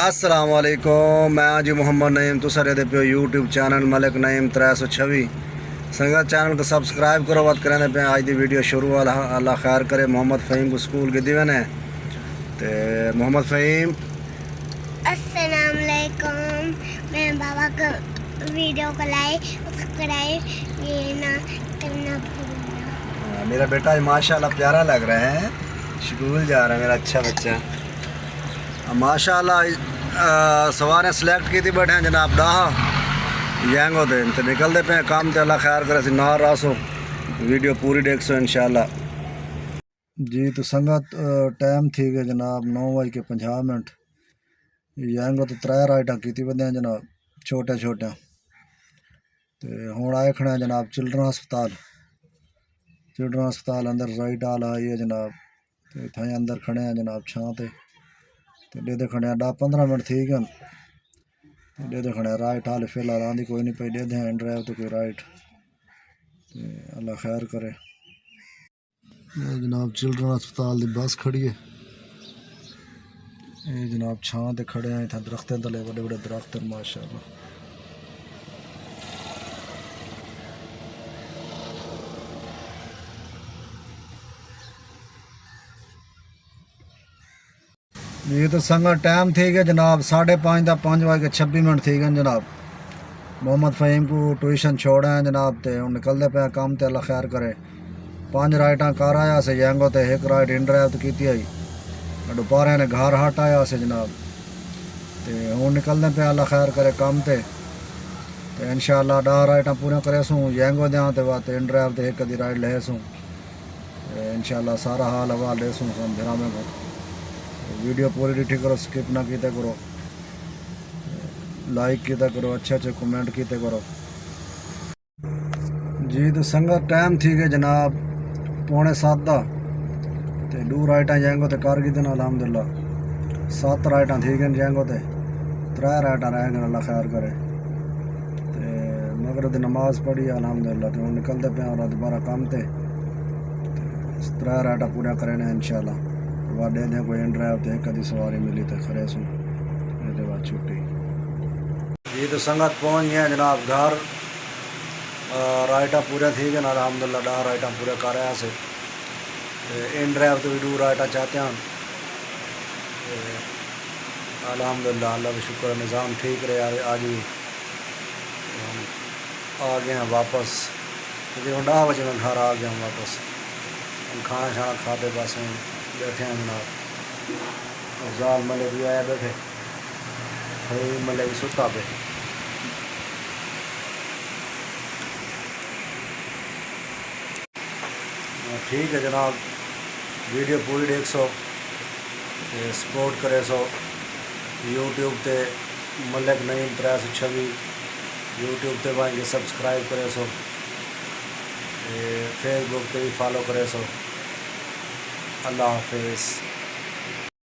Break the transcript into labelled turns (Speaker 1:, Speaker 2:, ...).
Speaker 1: السلام علیکم، میں جی محمد نعیم تو سر دے پیو یوٹیوب چینل ملک نعیم 326 سنگت چینل کو سبسکرائب کرو بات کرنے پہ آج دی ویڈیو شروع اللہ خیر کرے۔ محمد فہیم کو سکول کے دیوے نے تے محمد فہیم
Speaker 2: السلام علیکم، میں بابا کو ویڈیو کو لائک سبسکرائب یہ نہ کرنا بھولنا۔
Speaker 1: میرا بیٹا ماشاءاللہ پیارا لگ رہا ہے، سکول جا رہا ہے میرا اچھا بچہ ماشاءاللہ۔ سواریں سلیکٹ کی تھی بیٹھے ہیں جناب ڈاہا ینگو دے تو نکل دے پہ کام تے اللہ خیر کرے سی نار راسو ویڈیو پوری دیکھ سو انشاءاللہ جی۔ تو سنگت ٹائم تھی گئے جناب 9:50 ینگو تو 3 رائٹاں کیتی بدے ہیں جناب چھوٹے چھوٹے تے ہون آئے کھڑے ہیں جناب چلڈرن ہسپتال اندر رائٹ آل آئی ہے جناب تے تھائیں اندر کھڑے ہیں جناب چھاں تے دے کھڑے ہیں 10-15 منٹ تھی گئے دے کھڑے ہیں رائٹ حال فی الحال آندھی کوئی نہیں پی دے ہیں ڈرائیو تو کوئی رائٹ اللہ خیر کرے۔ یہ جناب چلڈرن ہسپتال دی بس کھڑی ہے، یہ جناب چھاں تے کھڑے ہیں، اتھا درختیں تلے بڑے بڑے درخت ہیں ماشاءاللہ۔ یہ تو سنگا ٹائم تھی گیا جناب 5:30 تا 5:26 تھی گئے جناب۔ محمد فہیم کو ٹیوشن چھوڑے ہیں جناب تے ہن نکل دے پہ کام تے اللہ خیر کرے۔ 5 رائٹاں کار آیا سے ینگو تے 1 رائٹ ان ڈرائیو تو کیتی آئی دوپہرے نے گھر ہٹ آیا سے جناب تے ہن نکل دے پہ اللہ خیر کرے کام تے انشاءاللہ 10 رائٹاں پورا کرے سوں ینگو دیاں تے بات ان ڈرائیو تے 1 رائٹ لے سوں انشاءاللہ سارا حال حوال لے سوں سن دھرا میں کو ویڈیو پوری ڈیٹھی کرو، سکپ نہ کیتے کرو، لائک کیتے کرو، اچھے اچھے کمنٹ کیتے کرو جی۔ تو سنگت ٹائم تھی گئے جناب 6:45 دا تے 2 رائٹاں ینگو تے کر گئی دن الحمدللہ 7 رائٹاں تھی گئے ینگو تے 3 رائٹاں رہ گئے اللہ خیر کرے تے مغرب دی نماز پڑھی الحمدللہ تے ہن نکل دے پہ اور دوبارہ کام تے 3 رائٹاں پورا کرنے انشاءاللہ واڈے دے کوئی ان ڈرائیو تے 1 سواری ملی تے کھڑے سوں یہ بعد چھٹی جی۔ تو سنگت پہنچ گئے جناب گھر، رائٹاں پورے تھی گئے الحمدللہ 10 رائٹاں پورے کر رہا سے ان ڈرائیو تو بھی 2 رائٹاں چاہتے ہیں الحمدللہ اللہ کا شکر نظام ٹھیک رہے۔ آج بھی آ گئے ہیں واپس کیونکہ 10 بجے میں گھر آ گیا ہوں واپس، کھانا شانا کھاتے بس ہوں بیٹھے ہیں جناب۔ افضال ملے بھی آیا بیٹھے فہیم ملے بھی ستا پہ ٹھیک ہے جناب۔ ویڈیو پوری دیکھ سو سپورٹ کرے سو یوٹیوب تے ملک نعیم 326 یوٹیوب تے وائیں گے سبسکرائب کرے سو فیس بک تے بھی فالو کرے سو۔ اللہ حافظ۔